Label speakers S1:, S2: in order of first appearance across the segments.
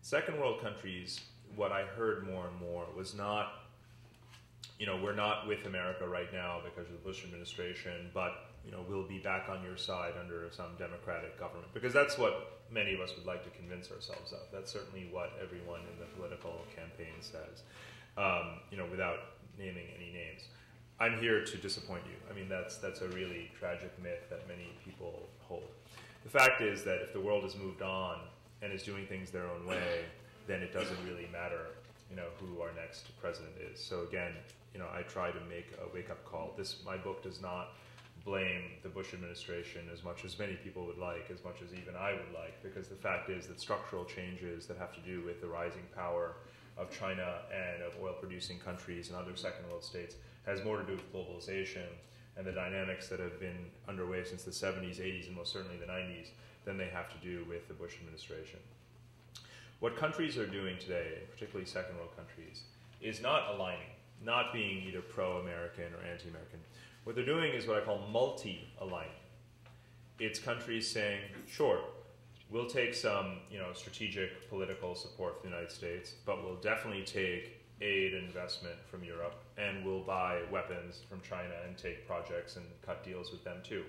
S1: Second world countries, what I heard more and more was not, we're not with America right now because of the Bush administration, but, we'll be back on your side under some democratic government. Because that's what many of us would like to convince ourselves of. That's certainly what everyone in the political campaign says, without naming any names. I'm here to disappoint you. I mean, that's a really tragic myth that many people hold. The fact is that if the world has moved on and is doing things their own way, then it doesn't really matter, who our next president is. So again, I try to make a wake-up call. My book does not blame the Bush administration as much as many people would like, as much as even I would like, because the fact is that structural changes that have to do with the rising power of China and of oil-producing countries and other second world states has more to do with globalization and the dynamics that have been underway since the 70s, 80s, and most certainly the 90s than they have to do with the Bush administration. What countries are doing today, particularly second world countries, is not aligning, not being either pro-American or anti-American. What they're doing is what I call multi-aligning. It's countries saying, sure, we'll take some strategic political support from the United States, but we'll definitely take aid and investment from Europe, and we'll buy weapons from China and take projects and cut deals with them too.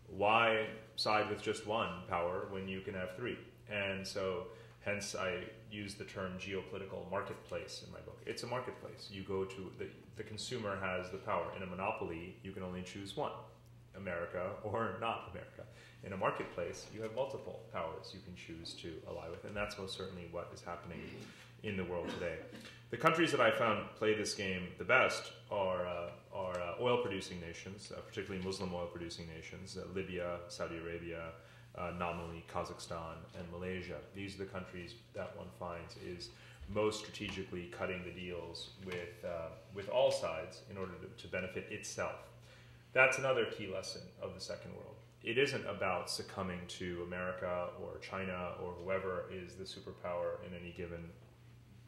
S1: Why side with just one power when you can have three? And so hence I use the term geopolitical marketplace in my book. It's a marketplace. You go to, the consumer has the power. In a monopoly, you can only choose one, America or not America. In a marketplace, you have multiple powers you can choose to ally with, and that's most certainly what is happening in the world today. The countries that I found play this game the best are oil-producing nations, particularly Muslim oil-producing nations, Libya, Saudi Arabia, nominally Kazakhstan, and Malaysia. These are the countries that one finds is most strategically cutting the deals with all sides in order to benefit itself. That's another key lesson of the Second World. It isn't about succumbing to America or China or whoever is the superpower in any given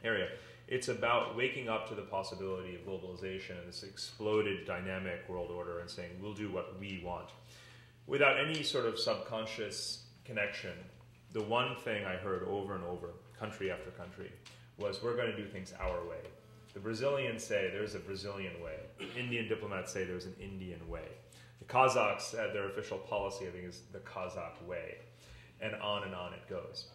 S1: area. It's about waking up to the possibility of globalization and this exploded dynamic world order and saying, we'll do what we want. Without any sort of subconscious connection, the one thing I heard over and over, country after country, was we're going to do things our way. The Brazilians say there's a Brazilian way. Indian diplomats say there's an Indian way. The Kazakhs, their official policy, I think, is the Kazakh way. And on it goes.